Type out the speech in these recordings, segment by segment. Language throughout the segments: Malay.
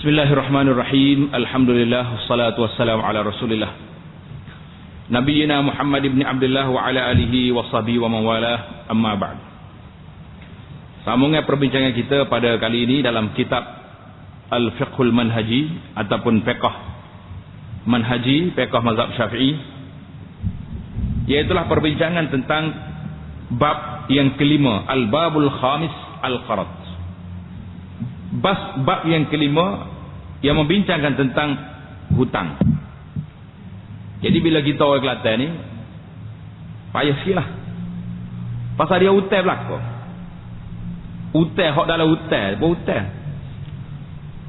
Bismillahirrahmanirrahim. Alhamdulillah wassalatu wassalamu ala Rasulillah. Nabiyyina Muhammad ibn Abdullah wa ala alihi wa sahbihi wa man walah. Amma ba'd. Sambungan perbincangan kita pada kali ini dalam kitab Al-Fiqhul Manhaji ataupun Fiqh Manhaji, Fiqh Mazhab Syafi'i. Iaitulah perbincangan tentang bab yang kelima, Al-Babul Khamis Al-Qarad. Bab yang kelima yang membincangkan tentang hutang. Jadi bila kita orang Kelantan ni payah sikitlah. Pasal dia hutang belaka. Hutang hak dalam hutang, pun hutang.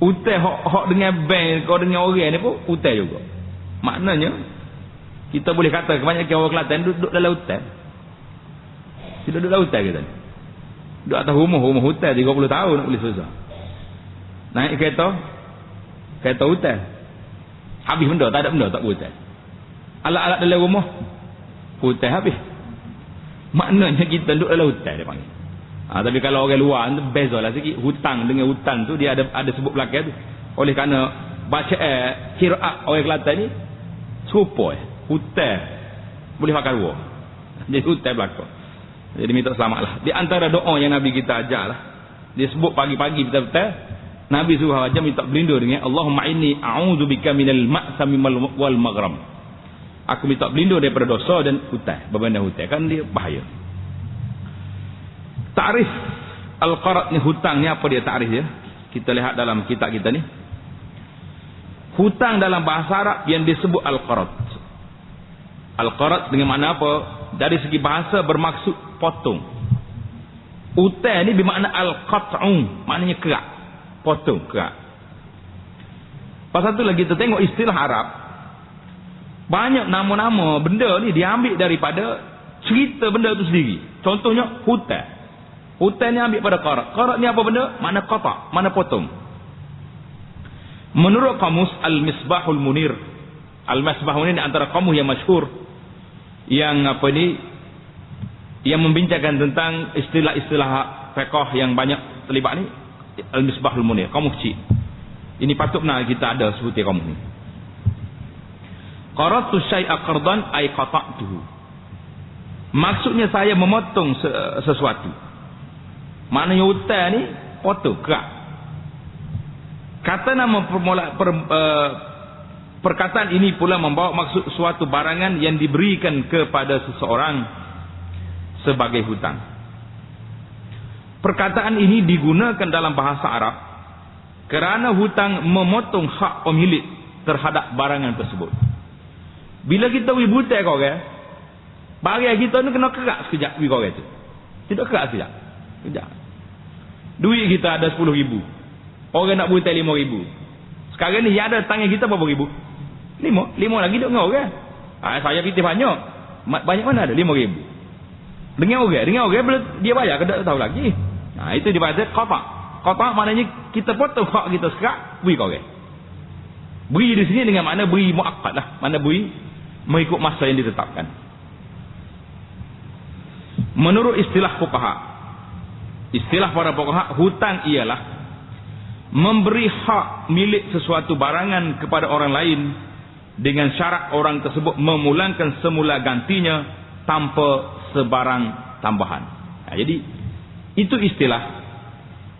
Hutang hak dengan bank, kau dengan orang ni pun hutang juga. Maknanya kita boleh kata kebanyakan orang Kelantan duduk dalam hutang. Tidak duduk dalam hutang kita ni. Duduk atas rumah hutang 30 tahun nak boleh selesai. Naik kereta hutang. Habis benda, tak ada benda, tak hutang. Alat-alat dalam rumah hutang habis. Maknanya kita duduk dalam hutang dia panggil. Tapi kalau orang luar tu bezalah sikit. Hutang dengan hutang tu dia ada sebut belakang tu. Oleh kerana baca qiraat orang Kelantan ni serupa hutang boleh makan ruang. Jadi hutang belakang. Jadi minta selamatlah. Di antara doa yang Nabi kita ajarlah. Dia sebut pagi-pagi betul-betul Nabi suruh aja minta berlindung dengan Allahumma inni a'udzubika minal ma'sami wal maghram. Aku minta berlindung daripada dosa dan hutang, beban hutang kan dia bahaya. Ta'rif al-qarad ni, hutang ni apa dia ta'rif dia? Kita lihat dalam kitab kita ni. Hutang dalam bahasa Arab yang disebut al-qarad. Al-qarad dengan makna apa? Dari segi bahasa bermaksud potong. Hutang ni bermakna al-qat'u, maknanya kerak. Potong kerak. Pasal tu lagi kita tengok istilah Arab, banyak nama-nama benda ni diambil daripada cerita benda tu sendiri. Contohnya hutang. Hutang ni ambil pada qarat. Qarat ni apa benda? Mana qata', mana potong. Menurut kamus Al-Misbahul Munir. Al-Misbahul Munir ni antara kamus yang masyhur yang apa ni, yang membincangkan tentang istilah-istilah fiqh yang banyak terlibat ni. Al-Misbahul Munir, kamus kecil. Ini patut nak kita ada sebuti kamus ni. Qaratu syai'a qardan ay qata'tuhu. Maksudnya saya memotong sesuatu. Maknanya hutang ni potong kerak. Kata nama perkataan ini pula membawa maksud suatu barangan yang diberikan kepada seseorang sebagai hutang. Perkataan ini digunakan dalam bahasa Arab kerana hutang memotong hak pemilik terhadap barangan tersebut. Bila kita beri hutang kau orang, barang kita ni kena kerak sekejap beri kau orang tu. Tidak kerak sekejap. Sekejap. Duit kita ada 10,000. Orang nak hutang 5,000. Sekarang ni yang ada tangan kita berapa ribu? 5 lagi duk dengan orang. Saya pitih banyak. Banyak mana ada? 5,000. Dengan orang bila dia bayar ke tak tahu lagi. Itu dibaca qata'. Qata' maknanya kita potong hak kita sekat, beri kau orang. Beri di sini dengan makna beri muakkad lah. Makna beri mengikut masa yang ditetapkan. Menurut istilah fuqaha, istilah para fuqaha, hutang ialah memberi hak milik sesuatu barangan kepada orang lain dengan syarat orang tersebut memulangkan semula gantinya tanpa sebarang tambahan. Jadi itu istilah.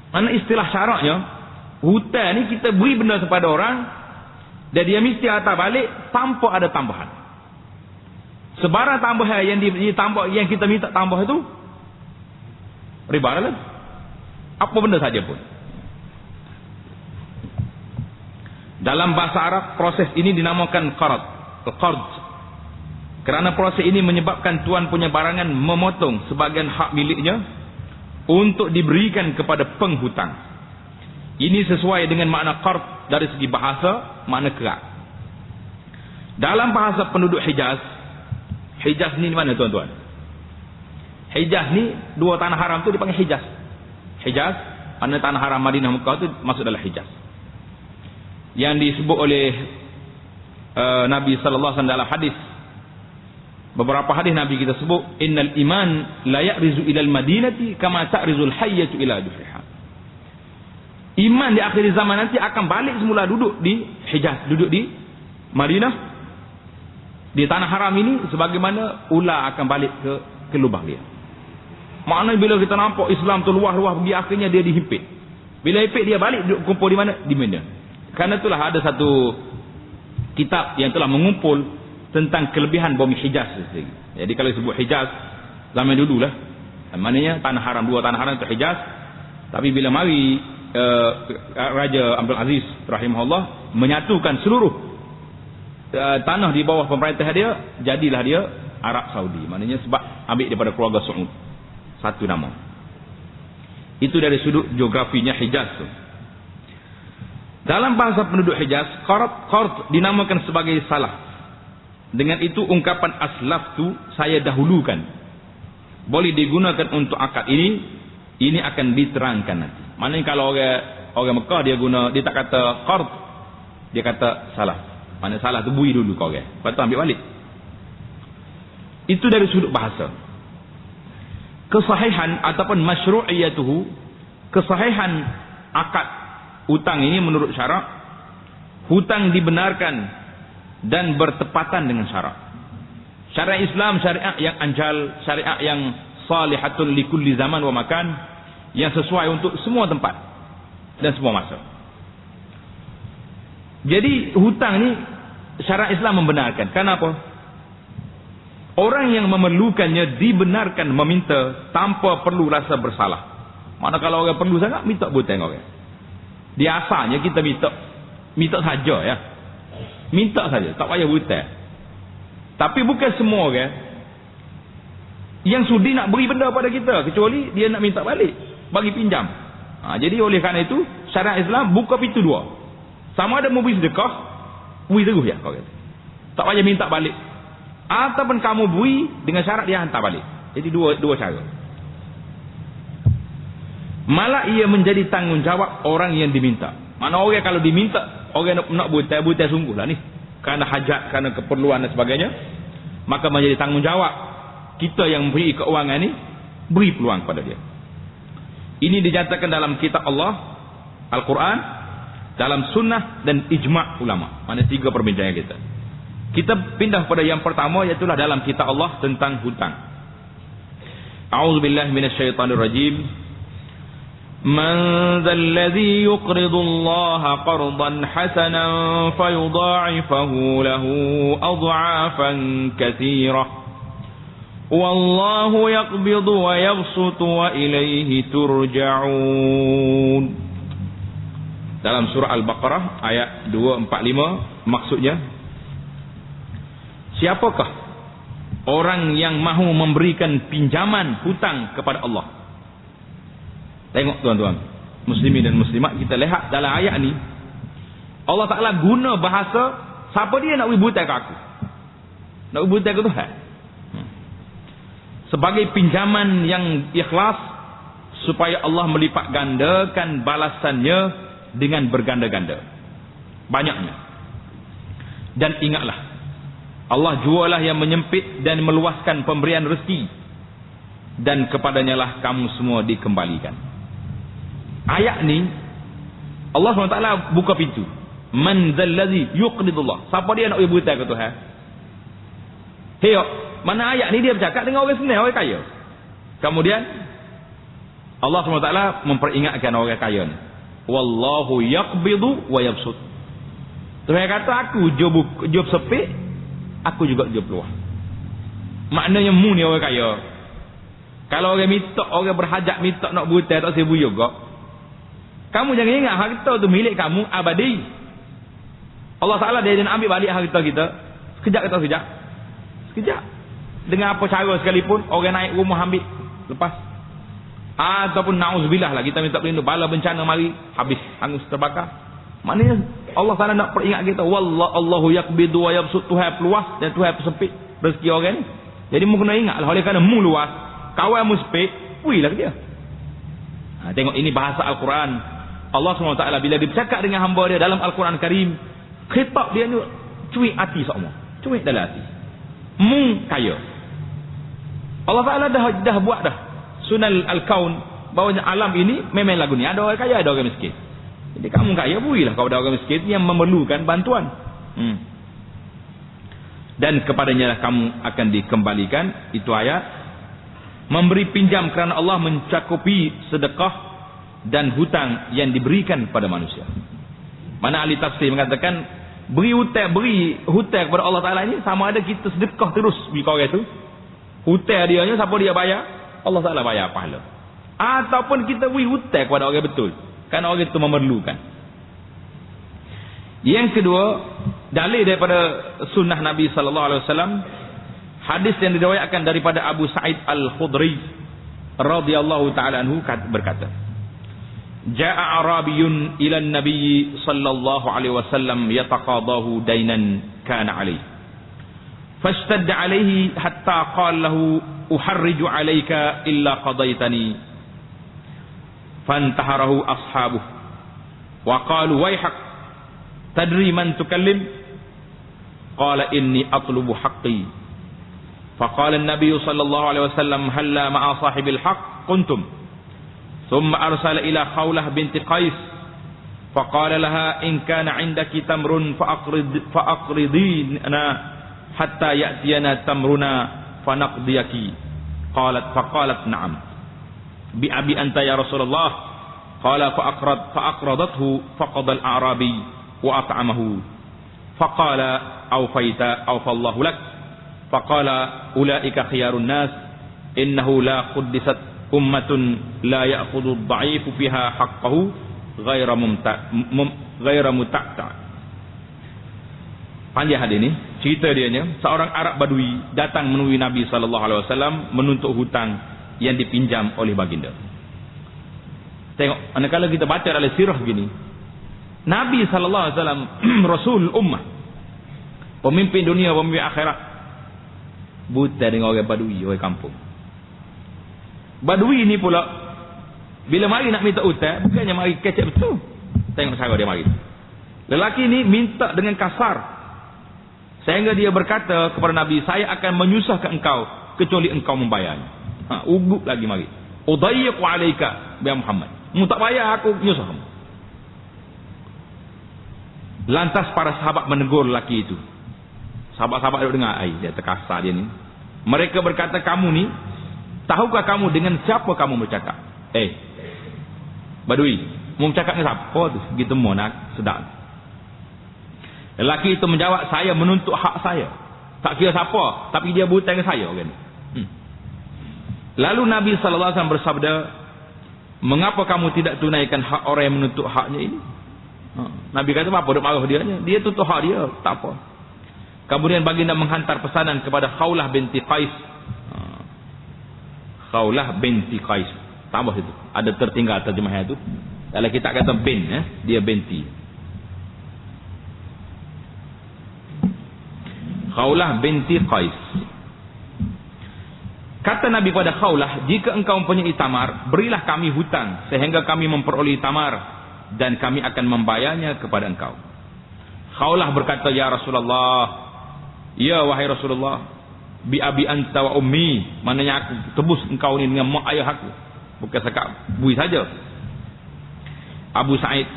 Mana istilah syaratnya, hutang ni kita beri benda kepada orang dan dia mesti hantar balik tanpa ada tambahan. Sebarang tambahan yang ditambah, yang kita minta tambah itu riba lah. Apa benda saja pun. Dalam bahasa Arab proses ini dinamakan qarad. Qard. Kerana proses ini menyebabkan tuan punya barangan memotong sebagian hak miliknya untuk diberikan kepada penghutang. Ini sesuai dengan makna qard dari segi bahasa, makna kerak. Dalam bahasa penduduk Hijaz, Hijaz ni mana tuan-tuan? Hijaz ni dua tanah haram tu dipanggil Hijaz. Hijaz, mana tanah haram Madinah Mekah tu masuk dalam Hijaz. Yang disebut oleh Nabi sallallahu alaihi wasallam dalam hadis. Beberapa hadis Nabi kita sebut, innal iman la ya'rizu ilal madinati kama ta'rizul hayyatu ila dufiha. Iman di akhir zaman nanti akan balik semula duduk di Hijaz, duduk di Madinah, di tanah haram ini, sebagaimana ular akan balik ke lubang dia. Maknanya bila kita nampak Islam tu luah-luah pergi, akhirnya dia dihimpit. Bila himpit dia balik duduk kumpul di mana? Di Madinah. Karena itulah ada satu kitab yang telah mengumpul tentang kelebihan bumi Hijaz. Jadi kalau disebut Hijaz zaman dululah, maknanya tanah haram, dua tanah haram itu Hijaz. Tapi bila mari Raja Abdul Aziz rahimahullah menyatukan seluruh tanah di bawah pemerintah dia, jadilah dia Arab Saudi. Maknanya sebab ambil daripada keluarga Saud, satu nama. Itu dari sudut geografinya Hijaz tu. Dalam bahasa penduduk Hijaz, qard dinamakan sebagai salaf. Dengan itu ungkapan aslaf tu, saya dahulukan, boleh digunakan untuk akad ini akan diterangkan nanti. Maknanya kalau orang Mekah dia tak kata qard, dia kata salaf. Maknanya salah tu bui dulu kau orang, lepas tu ambil balik. Itu dari sudut bahasa. Kesahihan ataupun masyru'iyatuhu, kesahihan akad hutang ini menurut syarak, hutang dibenarkan dan bertepatan dengan syarak. Syariat Islam syariat yang anjal, syariat yang salihatun likulli zaman wa makan, yang sesuai untuk semua tempat dan semua masa. Jadi hutang ni syariat Islam membenarkan. Kenapa? Orang yang memerlukannya dibenarkan meminta tanpa perlu rasa bersalah. Mana kalau orang perlu sangat, minta hutang orang. Dia asalnya kita minta saja ya. Minta saja, tak payah hutang. Tapi bukan semua orang yang sudi nak beri benda pada kita, kecuali dia nak minta balik, bagi pinjam. Jadi oleh kerana itu syariat Islam buka pintu dua. Sama ada mau beri sedekah, beri terus ya kau kata. Tak payah minta balik. Ataupun kamu beri dengan syarat dia hantar balik. Jadi dua cara. Malah ia menjadi tanggungjawab orang yang diminta. Mana orang kalau diminta, orang nak butai sungguhlah ni, kerana hajat, kerana keperluan dan sebagainya, maka menjadi tanggungjawab kita yang beri keuangan ni, beri peluang kepada dia. Ini dinyatakan dalam kitab Allah, Al-Quran, dalam sunnah dan ijma' ulama. Mana tiga perbincangan kita. Kita pindah pada yang pertama, iaitu dalam kitab Allah tentang hutang. A'udzubillahi minasyaitonirrajim. Man dzalladzi yuqridu Allah qardan hasanan fayudha'ifahu lahu adha'afan katsirah. Wallahu yaqbidu wa yabsutu wa ilaihi turja'un. Dalam surah Al-Baqarah ayat 245, maksudnya, siapakah orang yang mahu memberikan pinjaman hutang kepada Allah? Tengok tuan-tuan, muslimin dan muslimat, kita lihat dalam ayat ni Allah Ta'ala guna bahasa, siapa dia nak hutang ke aku? Nak hutang ke Tuhan? Sebagai pinjaman yang ikhlas, supaya Allah melipat gandakan balasannya dengan berganda-ganda, banyaknya. Dan ingatlah, Allah jualah yang menyempit dan meluaskan pemberian rezeki, dan kepadanya lah kamu semua dikembalikan. Ayat ni Allah SWT buka pintu. Man zallazi yuqridullah, siapa dia nak beri hutang ke Tuhan? Heyok, mana ayat ni dia bercakap dengan orang senang, orang kaya. Kemudian Allah SWT memperingatkan orang kaya ni, wallahu yaqbidu wa yabsut. Tuhan kata, aku job sepik, aku juga job luah. Maknanya mu ni orang kaya. Kalau orang minta, orang berhajat minta nak hutang, tak sebu juga. Kamu jangan ingat harta tu milik kamu abadi. Allah Ta'ala dia nak ambil balik harta kita sekejap atau sekejap? Sekejap. Dengan apa cara sekalipun, orang naik rumah ambil, lepas. Ataupun na'udzubillah lah, kita minta pelindung, bala bencana mari, habis, hangus, terbakar. Maknanya Allah Ta'ala nak peringat kita, Wallahu yaqbidu wa yabsut, Tuhan peluas dan Tuhan persempit rezeki orang ni. Jadi mu kena ingat lah, oleh kerana mu luas, kawan mu sempit, puilah dia. Tengok, ini bahasa Al-Quran. Allah SWT bila dia bercakap dengan hamba dia dalam Al-Quran Karim, khitab dia ni cuik hati semua, cuik dalam hati. Mu kaya. Allah Ta'ala dah buat dah sunal al-kaun, bahawanya alam ini memang lagu ni ada orang kaya, ada orang miskin. Jadi kamu kaya, berilah kepada orang miskin yang memerlukan bantuan. Dan kepadanya lah kamu akan dikembalikan. Itu ayat. Memberi pinjam kerana Allah mencakupi sedekah dan hutang yang diberikan kepada manusia. Mana ahli tafsir mengatakan, beri hutang kepada Allah Ta'ala ini sama ada kita sedekah terus bagi orang itu. Hutang dia nya, siapa dia bayar? Allah Ta'ala bayar pahala. Ataupun kita beri hutang kepada orang betul, kerana orang itu memerlukan. Yang kedua, dalil daripada sunnah Nabi sallallahu alaihi wasallam, hadis yang diriwayatkan daripada Abu Sa'id Al-Khudri radhiyallahu taala anhu berkata, Ja'a Arabiyyun ila an-nabiy sallallahu alaihi wasallam yataqadahu dainan kana alaihi. Fashtadda alaihi hatta qala lahu uharriju alayka illa qadaitani. Fantaharahu ashabuhu wa qalu wayhak tadri man tukallim? Qala inni atlubu haqqi. Faqala an-nabiy sallallahu alaihi wasallam halla ma'a sahibil haqq kuntum. ثم أرسل إلى خولة بنت قيس فقال لها إن كان عندك تمر فأقرضينا حتى يأتينا تمرنا فنقضيك. فقالت نعم بأبي أنت يا رسول الله. قال فأقرضته فقضى الأعرابي وأطعمه فقال أوفى الله لك. فقال أولئك خيار الناس إنه لا قدست ummatun la ya'khudhu ad-dha'ifu fiha haqqahu ghaira muta'ta. Panjang hadis ini, cerita dianya, seorang Arab Badui datang menemui Nabi sallallahu alaihi wasallam menuntut hutang yang dipinjam oleh baginda. Tengok, manakala kita baca dalam sirah begini, Nabi sallallahu alaihi wasallam Rasul ummah, pemimpin dunia, pemimpin akhirat, buta dengan orang Badui, orang kampung. Badui ni pula bila mari nak minta hutang, bukannya mari kecek betul. Tengok cara dia mari. Lelaki ni minta dengan kasar, sehingga dia berkata kepada Nabi, saya akan menyusahkan engkau kecuali engkau membayarnya. Ugup lagi mari. Udayyiqu alaika bi Muhammad. Mu tak bayar, aku nyusah kamu. Lantas para sahabat menegur lelaki itu. Sahabat-sahabat duduk dengar, dia terkasar dia ni. Mereka berkata, kamu ni, tahukah kamu dengan siapa kamu bercakap? Badui, mau bercakap dengan siapa tu? Gitu mau nak sedap. Lelaki itu menjawab, saya menuntut hak saya. Tak kira siapa, tapi dia buta dengan saya orang ni. Lalu Nabi sallallahu alaihi wasallam bersabda, mengapa kamu tidak tunaikan hak orang yang menuntut haknya ini? Nabi kata, apa duk marah dia? Dia tuntut hak dia, tak apa. Kemudian baginda menghantar pesanan kepada Khawlah binti Qais. Khawlah binti Qais. Tambah itu. Ada tertinggal terjemahan itu. Kalau kita kata bin, dia binti. Khawlah binti Qais. Kata Nabi pada Khawlah, jika engkau mempunyai tamar, berilah kami hutang sehingga kami memperoleh tamar dan kami akan membayarnya kepada engkau. Khawlah berkata, ya Rasulullah, ya wahai Rasulullah, bi abi anta wa ummi, maknanya aku tebus engkau ni dengan mak ayah aku, bukan sekak bui saja. Abu Sa'id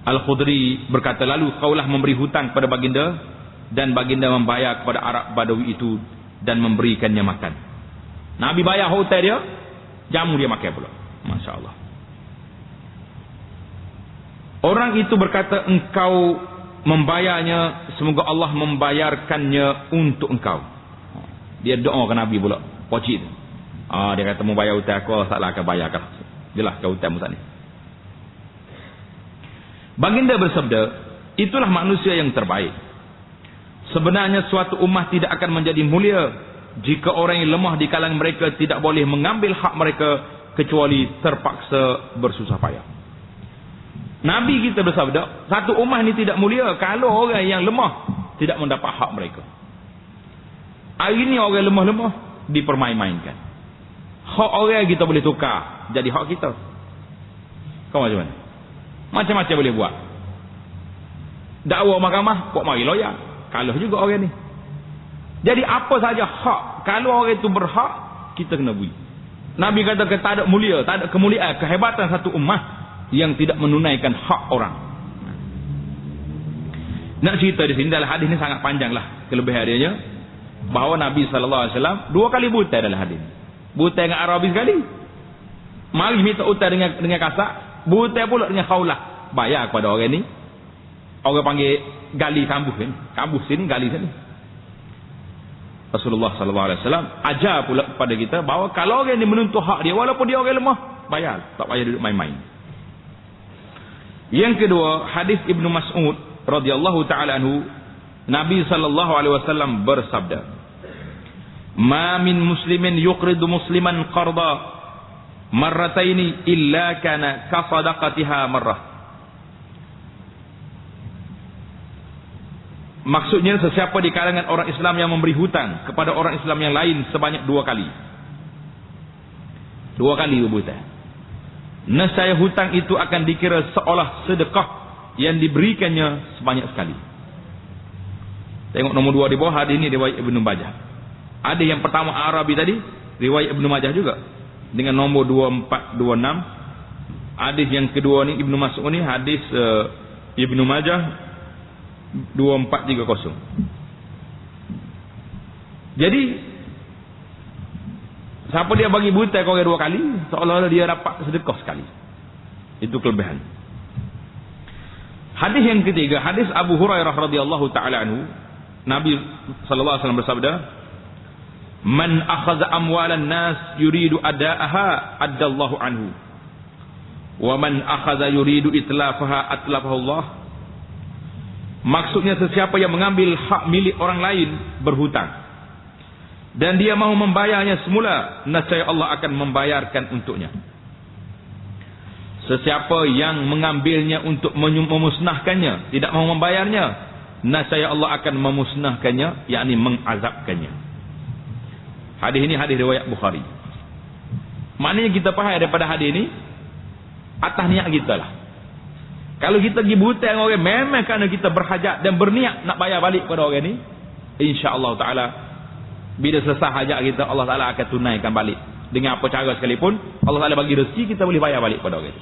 Al-Khudri berkata, lalu Khawlah memberi hutang kepada baginda dan baginda membayar kepada Arab Badawi itu dan memberikannya makan. Nabi bayar hutang dia, jamu dia makan pula. Masya-Allah. Orang itu berkata, engkau membayarnya, semoga Allah membayarkannya untuk engkau. Dia doa ke Nabi pula, wajib. Dia kata, mau bayar hutang aku, salah akan bayarkan. Jelas kau hutang Musa ni. Baginda bersabda, itulah manusia yang terbaik. Sebenarnya suatu ummah tidak akan menjadi mulia jika orang yang lemah di kalangan mereka tidak boleh mengambil hak mereka kecuali terpaksa bersusah payah. Nabi kita bersabda, satu ummah ini tidak mulia kalau orang yang lemah tidak mendapat hak mereka. Hari ini orang lemah-lemah dipermain-mainkan. Hak orang kita boleh tukar jadi hak kita. Kau macam mana? Macam-macam boleh buat. Dakwa mahkamah, kok mari lawyer. Kalah juga orang ni. Jadi apa saja hak, kalau orang itu berhak, kita kena beri. Nabi kata tak ada mulia, tak ada kemuliaan, kehebatan satu ummah yang tidak menunaikan hak orang. Nak cerita di sini dalam hadis ini sangat panjang lah kelebihannya, bahawa Nabi SAW 2 kali butai dalam hadis. Butai dengan Arabi sekali, mari minta utai dengan kasak, butai pula dengan khaulah, bayar kepada orang ni. Orang panggil gali kambuh ni, kambuh sini gali sini. Rasulullah SAW ajar pula kepada kita bahawa kalau orang ni menuntut hak dia, walaupun dia orang lemah, bayar, tak payah duduk main-main. Yang kedua, hadis Ibnu Mas'ud radhiyallahu taala anhu, Nabi SAW bersabda, "Ma min muslimin yuqridu musliman qarda marrataini illa kana ka sadaqatiha marrah." Maksudnya, sesiapa di kalangan orang Islam yang memberi hutang kepada orang Islam yang lain sebanyak 2 kali. 2 kali berhutang. Nescaya hutang itu akan dikira seolah sedekah yang diberikannya sebanyak sekali. Tengok nombor 2 di bawah, hadis ini riwayat Ibnu Majah. Ada yang pertama Arabi tadi, riwayat Ibnu Majah juga dengan nombor 2426. Hadis yang kedua ni Ibnu Mas'ud ni, hadis Ibnu Majah 2430. Jadi siapa dia bagi butai kau 2 kali, seolah-olah dia dapat sedekah sekali. Itu kelebihan. Hadis yang ketiga, hadis Abu Hurairah radhiyallahu taala anhu, Nabi sallallahu alaihi wasallam bersabda, "Man akhadha amwalan nas yuridu ada'aha addallahu anhu, wa man akhadha yuridu itlafaha atlafahu Allah." Maksudnya, sesiapa yang mengambil hak milik orang lain berhutang dan dia mahu membayarnya semula, nescaya Allah akan membayarkan untuknya. Sesiapa yang mengambilnya untuk memusnahkannya, tidak mahu membayarnya, nescaya Allah akan memusnahkannya, yakni mengazabkannya. Hadis ini hadis riwayat Bukhari. Maknanya kita faham daripada hadis ini, atas niat kita lah. Kalau kita pergi hutang orang, memang kerana kita berhajat dan berniat nak bayar balik kepada orang ni, insya-Allah taala bila selesai hajat kita, Allah Taala akan tunaikan balik. Dengan apa cara sekalipun, Allah Taala bagi rezeki, kita boleh bayar balik kepada orang.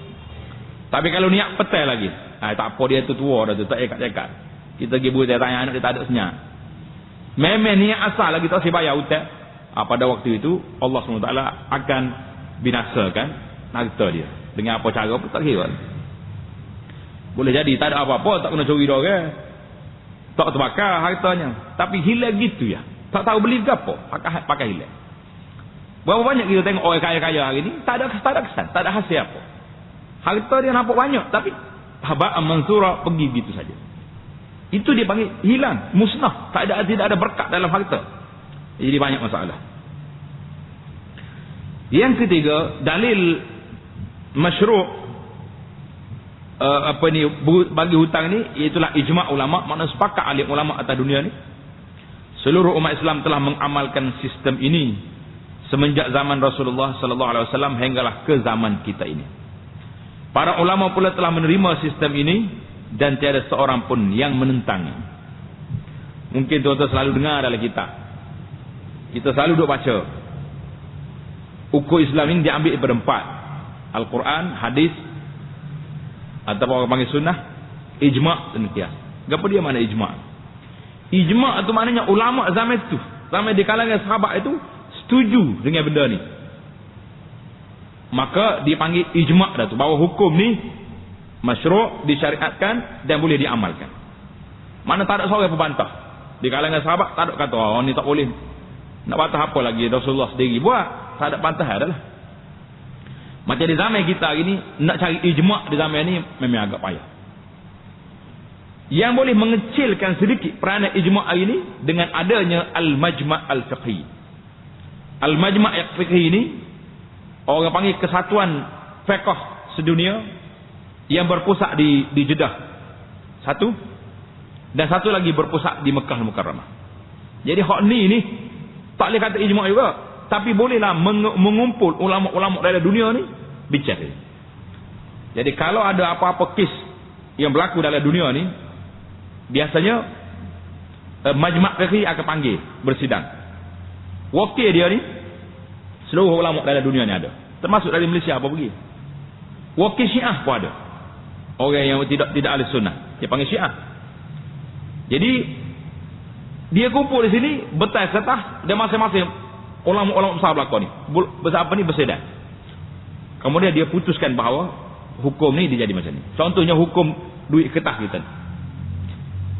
Tapi kalau niat petai lagi, tak apa, dia tu tua dah tu, tak ikat-ikat. Kita pergi hutang, tanya anak dia tak ada senyap. Memang niat asal lagi tak saya bayar hutang. Pada waktu itu Allah SWT akan binasakan harta dia. Dengan apa cara pun tak kira. Boleh jadi tak ada apa-apa, tak kena curi dia orang, tak terbakar hartanya, tapi hilang gitu ya, tak tahu beli ke apa, pakai hilang. Berapa banyak kita tengok orang kaya-kaya hari ni, tak ada kesan, tak ada hasil apa. Harta dia nampak banyak, tapi haba'an mansura, pergi gitu saja. Itu dia panggil hilang, musnah, tidak ada berkat dalam harta. Jadi banyak masalah. Yang ketiga, dalil masyru' bagi hutang ni, itulah ijma' ulama, makna sepakat alim ulama atas dunia ni. Seluruh umat Islam telah mengamalkan sistem ini semenjak zaman Rasulullah sallallahu alaihi wasallam hinggalah ke zaman kita ini. Para ulama pula telah menerima sistem ini dan tiada seorang pun yang menentangnya. Mungkin tuan-tuan selalu dengar dalam kitab, kita selalu duk baca ukur Islam ini diambil daripada 4: Al-Quran, hadis, atau orang panggil sunnah, ijma' dan qiyas. Apa dia mana ijma'? Ijma' itu maknanya ulama zaman itu, zaman di kalangan sahabat itu setuju dengan benda ni, maka dipanggil ijma' dah tu, bahawa hukum ni masyru', disyariatkan dan boleh diamalkan. Mana tak ada seorang pembantah di kalangan sahabat, tak ada kata oh ni tak boleh, nak bantah apa lagi, Rasulullah sendiri buat, tak ada bantah adalah. Macam di zaman kita hari ni, nak cari ijma' di zaman ni memang agak payah. Yang boleh mengecilkan sedikit peranan ijma' hari ni dengan adanya al-majma' al-fiqhi. Al-majma' al-fiqhi ini orang panggil kesatuan fiqh sedunia yang berpusat di Jeddah. Satu, dan satu lagi berpusat di Mekah Mukarramah. Jadi hak ni tak boleh kata ijma' juga, tapi bolehlah mengumpul ulama-ulama dari dunia ni bicara. Jadi kalau ada apa-apa kes yang berlaku dalam dunia ni, biasanya majma' fiqhi akan panggil bersidang. Wakil dia ni seluruh ulama dalam dunia ni ada, termasuk dari Malaysia apa pergi. Wakil Syiah pun ada. Orang yang tidak ahli sunnah, dia panggil Syiah. Jadi dia kumpul di sini betas setah dan masing-masing ulama-ulama besar belakang ni. Besar apa ni bersedar. Kemudian dia putuskan bahawa hukum ni dia jadi macam ni. Contohnya hukum duit kertas kita.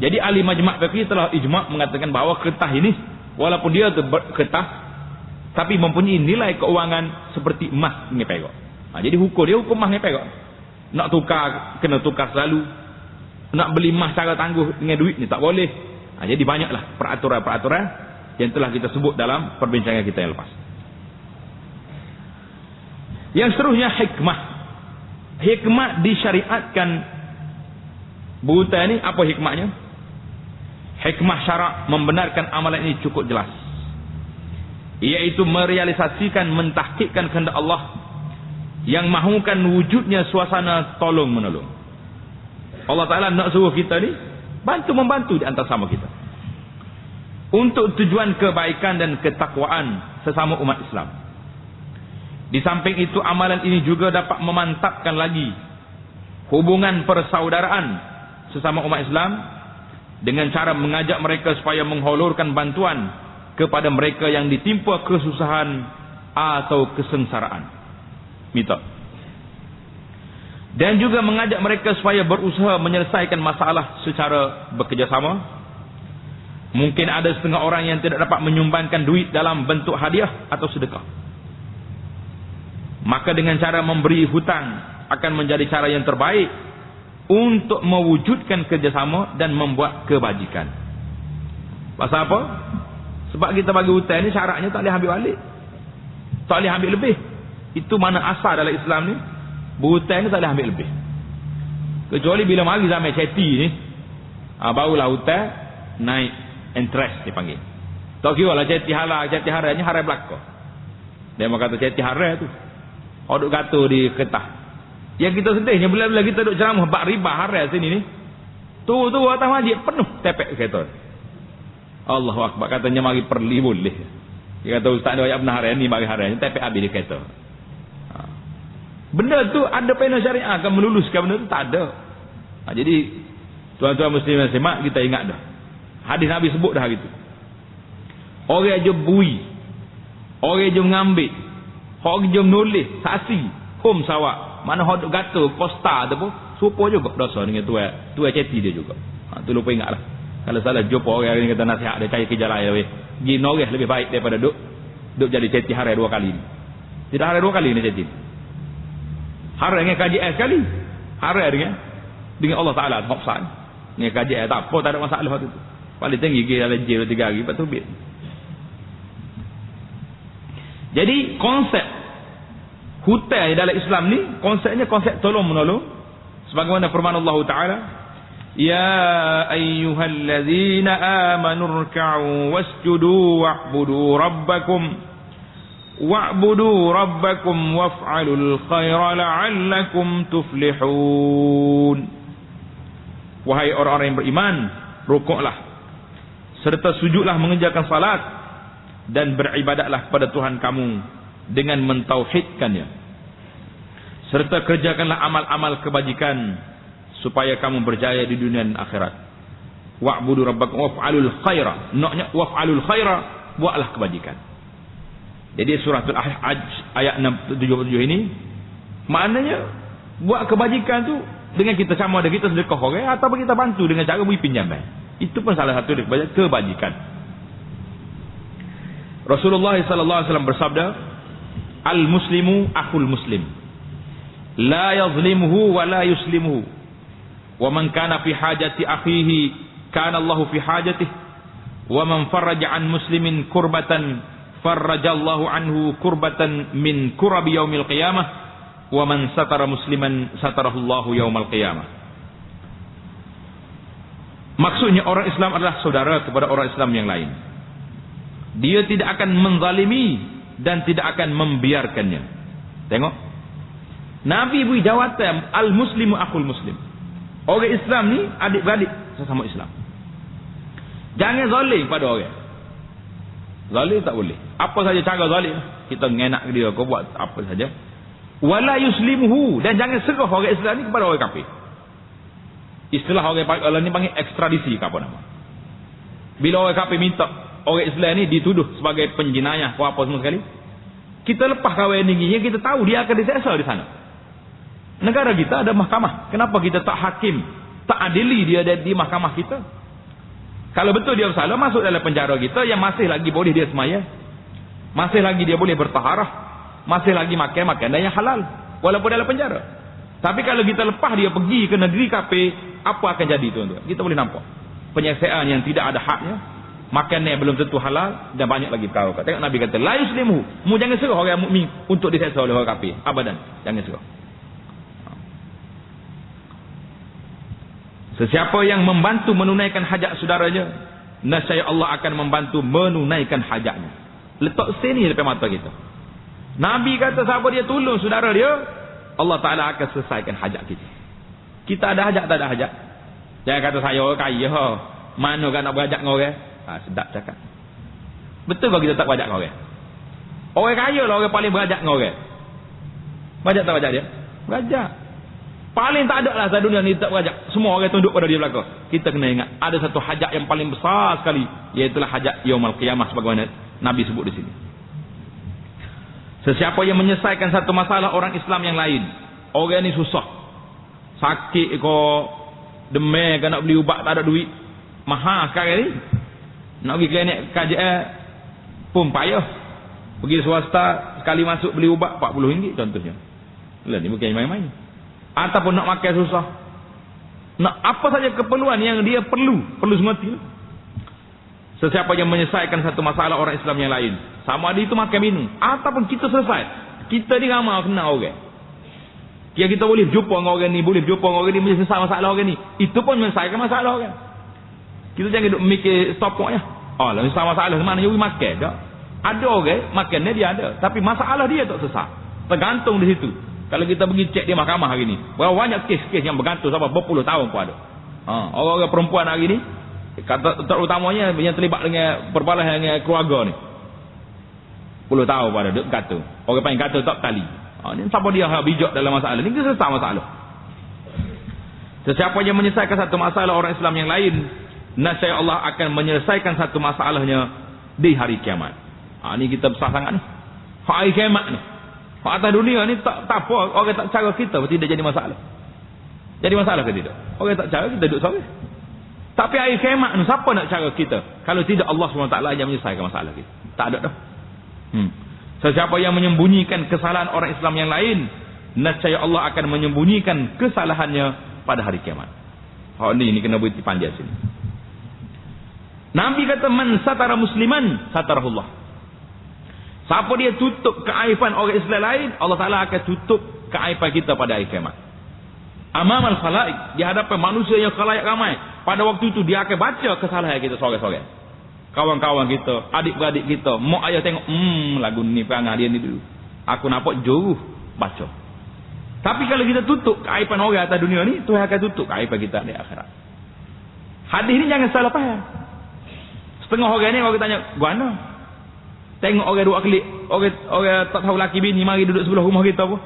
Jadi ahli majma' fiqh telah ijma' mengatakan bahawa kertas ini walaupun dia kertas tapi mempunyai nilai keuangan seperti emas dengan perak. Jadi hukum dia hukum emas dengan perak. Nak tukar kena tukar selalu. Nak beli emas cara tangguh dengan duit ni tak boleh. Jadi banyaklah peraturan-peraturan yang telah kita sebut dalam perbincangan kita yang lepas. Yang seterusnya hikmah. Hikmah disyariatkan buta ni, apa hikmahnya? Hikmah syarak membenarkan amalan ini cukup jelas, iaitu merealisasikan, mentahqiqkan kehendak Allah yang mahukan wujudnya suasana tolong menolong. Allah Ta'ala nak suruh kita ni bantu-membantu di antara sama kita untuk tujuan kebaikan dan ketakwaan sesama umat Islam. Di samping itu amalan ini juga dapat memantapkan lagi hubungan persaudaraan sesama umat Islam dengan cara mengajak mereka supaya mengholorkan bantuan kepada mereka yang ditimpa kesusahan atau kesengsaraan. Minta. Dan juga mengajak mereka supaya berusaha menyelesaikan masalah secara bekerjasama. Mungkin ada setengah orang yang tidak dapat menyumbangkan duit dalam bentuk hadiah atau sedekah. Maka dengan cara memberi hutang akan menjadi cara yang terbaik untuk mewujudkan kerjasama dan membuat kebajikan. Pasal apa? Sebab kita bagi hutang ni syaratnya tak boleh ambil balik, tak boleh ambil lebih. Itu mana asal dalam Islam ni, berhutang ni tak boleh ambil lebih. Kecuali bila mari zaman ceti ni, barulah hutang naik interest dipanggil. Tak kira lah ceti halal, ceti haramnya haram belaka. Dia mau kata ceti haram tu duk kata di kertas. Yang kita sedihnya bila-bila kita duk ceramah bab riba haram sini ni, tu atas masjid penuh tepek kereta. Allahu Akbar, katanya mari perli boleh. Dia kata ustaz dia ayat benar haram ni mari haram, tepek habis di kereta. Benda tu ada pena syariah akan meluluskan benda tu tak ada. Jadi tuan-tuan muslim dan muslimat, kita ingat dah. Hadis Nabi sebut dah gitu. Orang je bui, orang je mengambil, orang je menulis, saksi, hum sawak. Mana hok duk gato posta tu pun serupa juga dosa dengan tuai ceti dia juga. Tu lupa ingatlah. Kalau salah jumpa orang yang kata nasihat dia cari kerja lain weh. Gi noreh lebih baik daripada duk jadi ceti haram 2 kali ni. Tidak haram 2 kali ni ceti. Haram dengan KJS sekali. Haram dengan Allah Taala hafsan. Dengan KJS tak apa, tak ada masalah waktu tu. Paling tinggi gi dalam jail 3 hari lepas tu bit. Jadi konsep hutang dalam Islam ni konsepnya konsep tolong menolong, sebagaimana firman Allah Taala, ya ayyuhallazina amanu ruk'u wasjudu wa'budu rabbakum waf'alul khaira la'allakum tuflihun. Wahai orang-orang yang beriman, rukuklah serta sujudlah mengerjakan salat dan beribadatlah kepada Tuhan kamu dengan mentauhidkannya, serta kerjakanlah amal-amal kebajikan supaya kamu berjaya di dunia dan akhirat. Wa'budu rabbakum waf'alul khaira, naknya waf'alul khaira, buatlah kebajikan. Jadi suratul Hajj ayat 77 ini maknanya buat kebajikan tu dengan kita sama ada kita sedekah orang atau kita bantu dengan cara beri pinjaman. Itu pun salah satu kebajikan. Rasulullah sallallahu alaihi wasallam bersabda, al-muslimu akhul muslim, la yazlimuhu wa la yuslimuhu, wa man kana fi hajati akhihi kana Allahu fi hajatihi, wa man farraja an muslimin kurbatan farrajallahu anhu kurbatan min kurabi yaumil qiyamah, wa man satara musliman satarahullahu yaumal qiyamah. Maksudnya orang Islam adalah saudara kepada orang Islam yang lain. Dia tidak akan menzalimi dan tidak akan membiarkannya. Tengok, Nabi beri jawatan, al-muslimu akhul muslim. Orang Islam ni adik-beradik sesama Islam. Jangan zalim pada orang. Zalim tak boleh. Apa saja cara zalim, kita ngenak dia, kau buat apa saja. Wala yuslimuhu, dan jangan serah orang Islam ni kepada orang kafir. Istilah orang ni panggil ekstradisi ke apa nama. Bila orang kafir minta orang Islam ni dituduh sebagai penjenayah atau apa semua sekali, kita lepas kahwin ni, kita tahu dia akan diseksa di sana. Negara kita ada mahkamah. Kenapa kita tak hakim, tak adili dia di mahkamah kita? Kalau betul dia bersalah, masuk dalam penjara kita yang masih lagi boleh dia semaya, masih lagi dia boleh bertaharah, masih lagi makan makanan yang halal walaupun dalam penjara. Tapi kalau kita lepas dia pergi ke negeri kafir, apa akan jadi tuan-tuan? Kita boleh nampak penyiksaan yang tidak ada haknya, makan yang belum tentu halal, dan banyak lagi perkara. Tengok Nabi kata la yuslimu, mu jangan serah orang mukmin untuk diseksa oleh orang kafir, abadan, jangan serah. Sesiapa yang membantu menunaikan hajat saudaranya, nescaya Allah akan membantu menunaikan hajatnya. Letak sini depan mata kita. Nabi kata siapa dia tolong saudara dia, Allah Ta'ala akan selesaikan hajat kita. Kita ada hajat, tak ada hajat. Jangan kata saya orang kaya, mana kan nak berhajat dengan orang. Sedap cakap. Betul kalau kita tak berhajat dengan orang. Orang kaya lah orang paling berhajat dengan orang. Berhajat tak berhajat dia? Berhajat. Paling tak ada lah di dunia ni tak berhajat. Semua orang tunduk pada dia belakang. Kita kena ingat ada satu hajat yang paling besar sekali, iaitulah hajat yaumul qiyamah, sebagaimana Nabi sebut di sini. Sesiapa yang menyelesaikan satu masalah orang Islam yang lain, orang ni susah, sakit ke, demam ke, nak beli ubat tak ada duit, mahal sekarang ni, nak pergi klinik KJL pun payah, pergi swasta sekali masuk beli ubat RM40 contohnya. Lah ni bukan main-main. Ataupun nak makan susah, nak apa saja keperluan yang dia perlu semati. Sesiapa yang menyelesaikan satu masalah orang Islam yang lain, sama ada itu makan minum ataupun kita selesai, kita ni ramai kenal orang, kita boleh jumpa dengan orang ni, boleh jumpa dengan orang ni, menyelesaikan masalah orang ni, itu pun menyelesaikan masalah orang. Kita jangan duduk mikir stopwatch ya. Oh lah menyelesaikan masalah mana you makan tak? Ada orang makannya dia ada, tapi masalah dia tak selesai, tergantung di situ. Kalau kita pergi cek di mahkamah hari ni, berapa banyak kes-kes yang bergantung sampai berpuluh tahun pun ada. Orang-orang perempuan hari ni, terutamanya yang terlibat dengan perbalahan dengan keluarga ni, 10 tahun pun ada, duduk gantung. Orang paling gantung tak tali. Ni siapa dia yang bijak dalam masalah ni, kita selesai masalah. Sesiapa yang menyelesaikan satu masalah orang Islam yang lain, nescaya Allah akan menyelesaikan satu masalahnya di hari kiamat. Ni kita besar sangat ni. Hari kiamat ni. Atas dunia ni tak apa, orang tak cara kita tidak jadi masalah. Jadi masalah ke tidak? Orang tak cara kita duduk sorang. Tapi air kiamat ni siapa nak cara kita kalau tidak Allah SWT yang menyelesaikan masalah kita? Tak ada dah. Sesiapa yang menyembunyikan kesalahan orang Islam yang lain, nescaya Allah akan menyembunyikan kesalahannya pada hari kiamat. Ni kena berhenti panjang sini. Nabi kata man satara musliman satarahullah. Siapa dia tutup keaiban orang Islam lain, Allah Ta'ala akan tutup keaiban kita pada hari kiamat. Amamal khalaik, di hadapan manusia yang khalayak ramai, pada waktu itu dia akan baca kesalahan kita seorang-seorang. Kawan-kawan kita, adik-beradik kita, mak ayah tengok, lagu ni perangai dia ni dulu, aku nampak jauh baca. Tapi kalau kita tutup keaiban orang atas dunia ni, Tuhan akan tutup keaiban kita di akhirat. Hadis ni jangan salah faham. Setengah orang ni orang tanya, "Guana?" Tengok orang dua klik, orang tak tahu laki bini mari duduk sebelah rumah kita apa?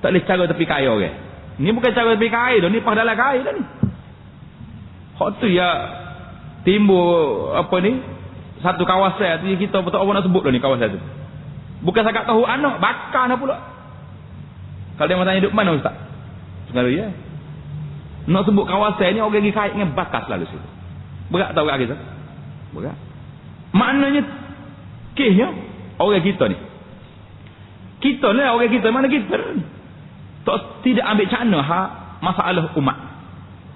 Tak boleh cara tepi kaya orang. Ni bukan cara tepi kaya dah, ni pas dalam kaya dah ni. Hak tu ya timbul apa ni? Satu kawasan tu kita tak apa nak sebut dah ni kawasan tu. Bukan sangat tahu anak, bakar dah pula. Kalau dia tanya duduk mana ustaz? Sebenarnya ya. Nak sebut kawasan ni orang pergi kait dengan bakar selalu situ. Berat tahu berat kita? Berat. Maknanya kesnya orang kita ni. Kita ni orang kita, mana kita ni? Tidak ambil cana masalah umat.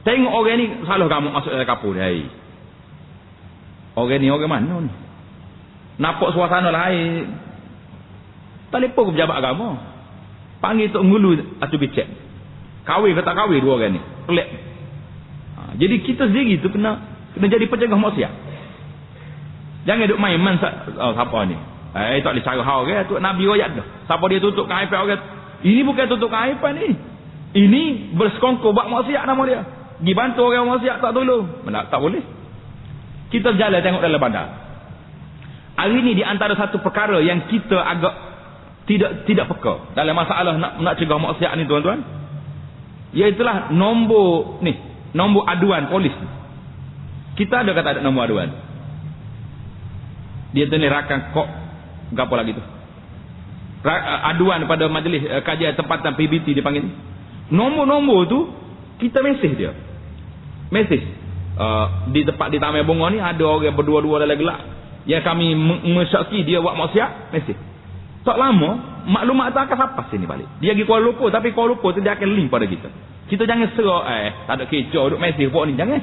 Tengok orang ni salah kamu masuk dalam kapur ni. Orang ni orang mana ni? Nampak suasana lain. Telefon ke pejabat agama. Panggil Tok Ngulu atu bicek. Kahwin ke tak kahwin dua orang ni. Pelik. Jadi kita sendiri tu kena jadi pencegah maksiat. Jangan duk main siapa ni. Tak boleh cara hal ke tu Nabi royak dah. Siapa dia tutup kaipan orang. Ini bukan tutup kaipan ni. Ini bersekongkol buat maksiat nama dia. Pergi bantu orang maksiat tak tolong. Tak boleh. Kita berjalan tengok dalam bandar. Hari ni di antara satu perkara yang kita agak tidak peka dalam masalah nak cegah maksiat ni tuan-tuan. Iaitulah nombor aduan polis. Kita ada kata ada nombor aduan. Dia tu ni rakan kok gapo lagi tu. Aduan pada majlis kajian tempatan PBT dipanggil. Nombor-nombor tu kita mesej dia. Mesej. Di tempat di Taman Bunga ni ada orang berdua-dua dalam gelap yang kami mensyaki dia buat maksiat, mesej. Tak lama maklumat tu akan sampai sini balik. Dia pergi Kuala Lumpur, tapi Kuala Lumpur tu dia akan link pada kita. Kita jangan serak tak ada kecoh duk mesej buat ni, jangan.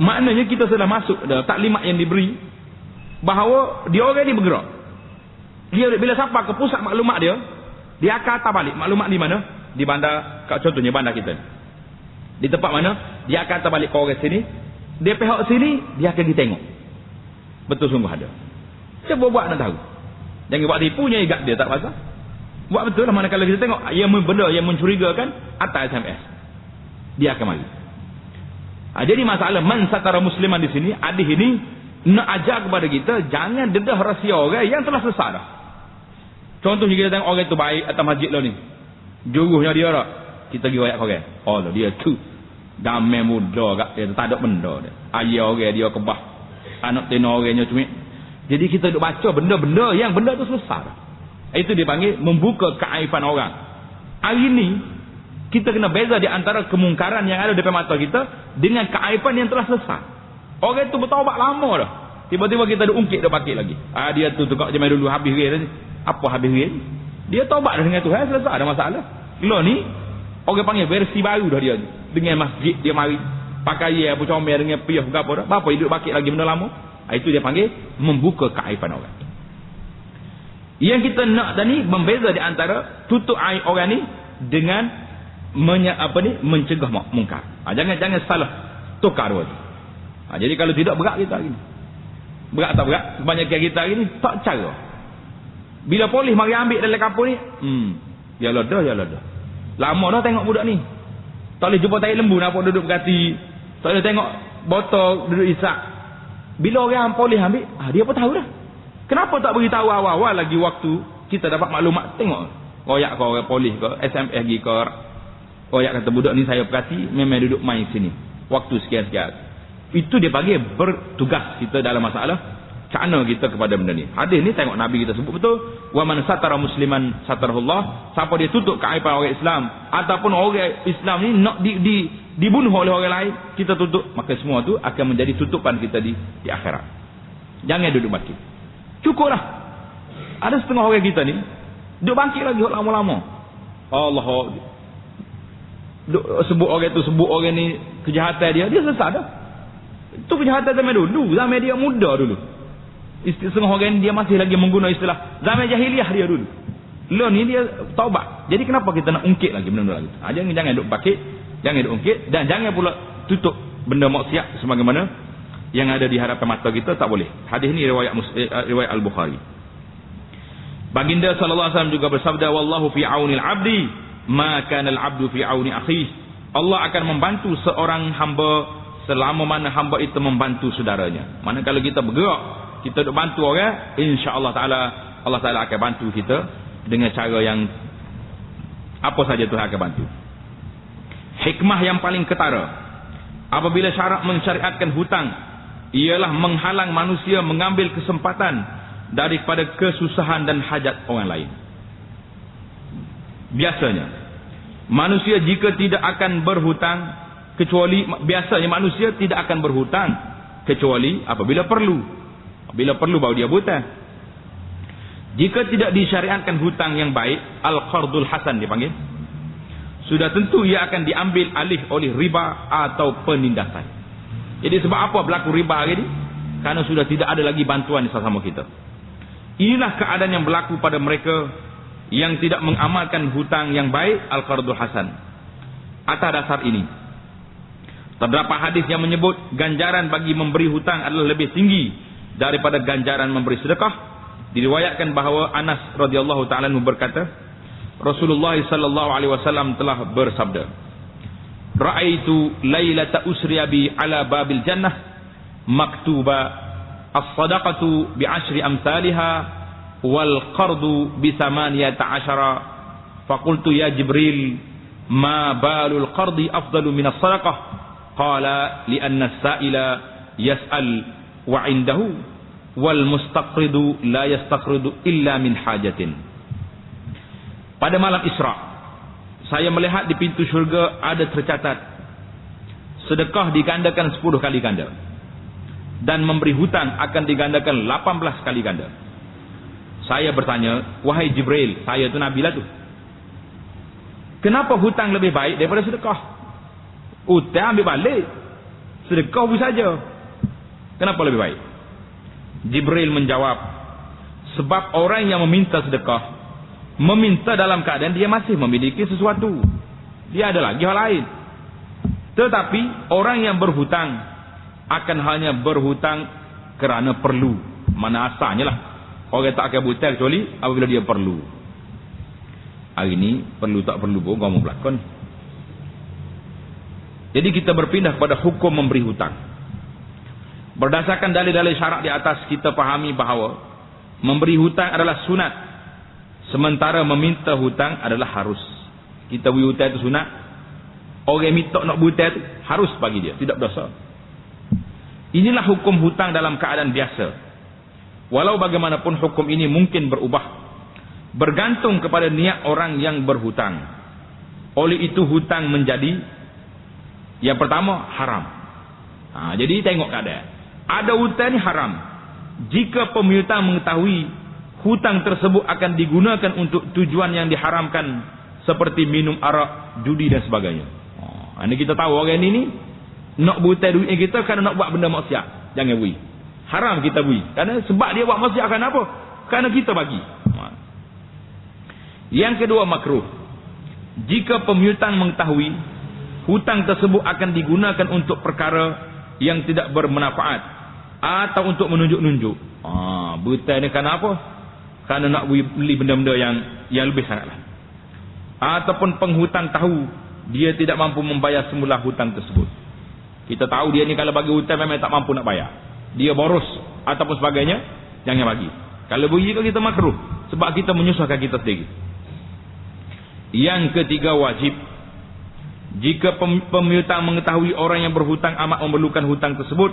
Maknanya kita sudah masuk dah taklimat yang diberi bahawa dia orang ni bergerak. Dia bila sampai ke pusat maklumat dia akan hantar balik maklumat di mana? Di bandar, contohnya bandar kita. Di tempat mana dia akan hantar balik ke orang sini. Dia pihak sini dia akan ditengok. Betul sungguh ada. Cuba buat nak tahu. Jangan buat tipunya igat dia tak pasal. Buat betul lah, manakala kita tengok yang benda yang mencurigakan atas SMS. Dia akan mari. Jadi masalah man satara musliman di sini, hadis ini nak ajar kepada kita jangan dedah rahsia orang yang telah sesat dah. Contohnya kita tengok orang tu baik atas masjid lah ni. Juruhnya dia tak. Kita pergi wayak orang. Oh dia tu. Damai muda kat dia tak ada benda dia. Ayah orang dia kebah. Anak tena orangnya cumi. Jadi kita duk baca benda-benda yang benda tu sesat. Itu dipanggil membuka keaiban orang. Hari ni kita kena beza di antara kemungkaran yang ada depan mata kita dengan keaiban yang telah sesat. Orang tu bertaubat lama dah. Tiba-tiba kita duk ungkit dah pakit lagi. Dia tu tukar je main dulu habis rin. Apa habis rin? Dia taubat dah dengan Tuhan, selesai ada masalah. Lo ni orang panggil versi baru dah dia ni. Dengan masjid dia mari pakai apa comel dengan piah gapo dah. Apa hidup bakit lagi benda lama? Itu dia panggil membuka keaiban orang. Yang kita nak tadi membeza di antara tutup aib orang ni dengan mencegah mungkar. Jangan salah tukar dua. Jadi kalau tidak berat kita hari ni. Berat tak berat? Kebanyakan kita hari ni tak cara. Bila polis mari ambil dalam kampung ni, ya dah. Lama dah tengok budak ni. Tak boleh jumpa tai lembu nampak duduk berkati. Tak boleh tengok botol duduk isak. Bila orang polis ambil, dia pun tahu dah. Kenapa tak beritahu awal-awal lagi waktu kita dapat maklumat? Tengok. Royak ke orang polis ke, SMS pergi ke. Royak kata budak ni saya perhati, memang duduk main sini. Waktu sekian-sekian. Itu dia bagi bertugas kita dalam masalah cakna kita kepada benda ni. Hadis ni tengok Nabi kita sebut betul. Wa man satara musliman satarahullah. Siapa dia tutup keaiban orang Islam ataupun orang Islam ni nak dibunuh oleh orang lain, kita tutup, maka semua tu akan menjadi tutupan kita di akhirat. Jangan duduk bangkit. Cukuplah. Ada setengah orang kita ni duduk bangkit lagi lama-lama. Allah sebut orang tu, sebut orang ni kejahatan dia sesat dah. Itu kejahatan zaman dulu, zaman dia muda dulu. Setengah orang dia masih lagi menggunakan istilah zaman jahiliah dia dulu. Lo ni dia taubat. Jadi kenapa kita nak ungkit lagi benda-benda lagi? Jangan duk bakit, jangan duk ungkit, dan jangan pula tutup benda maksiat sebagaimana yang ada di hadapan mata kita, tak boleh. Hadis ni riwayat Al-Bukhari. Baginda sallallahu alaihi wasallam juga bersabda, wallahu fi aunil abdi ma kana al-abdu fi auni akhihi. Allah akan membantu seorang hamba selama mana hamba itu membantu saudaranya. Mana kalau kita bergerak, kita duk bantu orang, insya-Allah taala Allah taala akan bantu kita dengan cara yang apa saja Tuhan akan bantu. Hikmah yang paling ketara apabila syarak mensyariatkan hutang ialah menghalang manusia mengambil kesempatan daripada kesusahan dan hajat orang lain. Biasanya manusia jika tidak akan berhutang kecuali manusia tidak akan berhutang kecuali apabila perlu. Bila perlu baru dia berhutang. Jika tidak disyariatkan hutang yang baik, al-qardul hasan dipanggil, sudah tentu ia akan diambil alih oleh riba atau penindasan. Jadi sebab apa berlaku riba hari ini? Karena sudah tidak ada lagi bantuan di sesama kita. Inilah keadaan yang berlaku pada mereka yang tidak mengamalkan hutang yang baik, al-qardul hasan. Atas dasar ini, terdapat hadis yang menyebut ganjaran bagi memberi hutang adalah lebih tinggi daripada ganjaran memberi sedekah. Diriwayatkan bahawa Anas radhiyallahu taala berkata, Rasulullah sallallahu alaihi wasallam telah bersabda, "Ra'aitu lailata usriya bi ala babil jannah maktuba as-sadaqatu bi 10 amsalha wal qardu bi 18 faqultu ya Jibril ma balul qardi afdalu min as-sadaqah qala li anna as-sa'ila yas'al wa 'indahu wal mustaqridu la yastaqridu illa min hajatin. Pada malam Isra saya melihat di pintu syurga ada tercatat sedekah digandakan 10 kali ganda dan memberi hutang akan digandakan 18 kali ganda. Saya bertanya, wahai Jibril, saya tu Nabi lah tu, kenapa hutang lebih baik daripada sedekah? Hutang ambil balik, sedekah pun saja, kenapa lebih baik? Jibril menjawab, sebab orang yang meminta sedekah meminta dalam keadaan dia masih memiliki sesuatu, dia ada lagi hal lain. Tetapi orang yang berhutang akan hanya berhutang kerana perlu. Mana asalnya lah orang tak akan berhutang kecuali apabila dia perlu. Hari ini perlu tak perlu pun kamu berlakon. Jadi kita berpindah kepada hukum memberi hutang. Berdasarkan dalil-dalil syarak di atas, kita fahami bahawa memberi hutang adalah sunat, sementara meminta hutang adalah harus. Kita beri hutang itu sunat, orang minta nak beri hutang itu harus bagi dia, tidak berdosa. Inilah hukum hutang dalam keadaan biasa. Walau bagaimanapun hukum ini mungkin berubah, bergantung kepada niat orang yang berhutang. Oleh itu hutang menjadi yang pertama haram. Jadi tengok keadaan. Ada hutang ni haram jika pemiutang mengetahui hutang tersebut akan digunakan untuk tujuan yang diharamkan, seperti minum arak, judi dan sebagainya. Ini kita tahu orang ini nak berhutang duit kita kerana nak buat benda maksiat. Jangan beri. Haram kita beri. Kerana sebab dia buat maksiat kerana apa? Kerana kita bagi. Yang kedua, makruh. Jika pemiutang mengetahui hutang tersebut akan digunakan untuk perkara yang tidak bermanfaat atau untuk menunjuk-nunjuk. Berhutang ni kerana apa? Kerana nak beli benda-benda yang lebih sangatlah. Ataupun penghutang tahu dia tidak mampu membayar semula hutang tersebut. Kita tahu dia ni kalau bagi hutang memang tak mampu nak bayar, dia boros ataupun sebagainya, jangan bagi. Kalau bagi kita makruh, sebab kita menyusahkan kita sendiri. Yang ketiga, wajib. Jika pemiutang mengetahui orang yang berhutang amat memerlukan hutang tersebut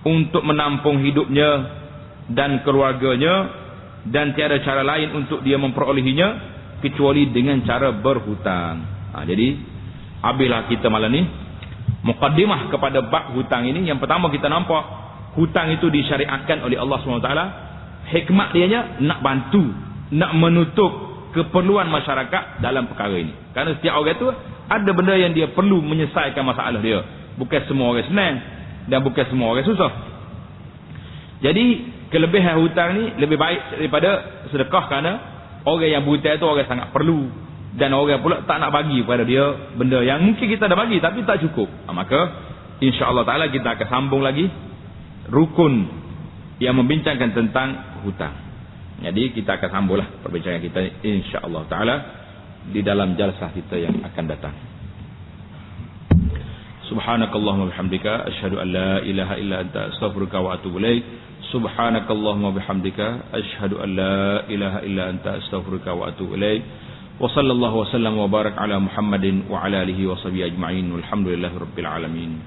untuk menampung hidupnya dan keluarganya, dan tiada cara lain untuk dia memperolehinya kecuali dengan cara berhutang. Jadi habislah kita malam ni mukaddimah kepada bab hutang ini. Yang pertama, kita nampak hutang itu disyariatkan oleh Allah SWT. Hikmat dianya nak bantu, nak menutup keperluan masyarakat dalam perkara ini. Kerana setiap orang itu ada benda yang dia perlu menyelesaikan masalah dia. Bukan semua orang senang dan bukan semua orang susah. Jadi kelebihan hutang ni lebih baik daripada sedekah, kerana orang yang berhutang itu orang sangat perlu, dan orang pula tak nak bagi kepada dia benda yang mungkin kita dah bagi tapi tak cukup. Maka insya-Allah taala kita akan sambung lagi rukun yang membincangkan tentang hutang. Jadi kita akan sambunglah perbincangan kita insya-Allah taala di dalam jalsah kita yang akan datang. Subhanakallahumma bihamdika asyhadu an la ilaha illa anta astaghfiruka wa atubu ilaik. Subhanakallahumma bihamdika asyhadu an la ilaha illa anta astaghfiruka wa atubu ilaik. Wa sallallahu wa sallam wa barak ala Muhammadin wa ala alihi wa sahbihi ajma'in. Walhamdulillahirabbil alamin.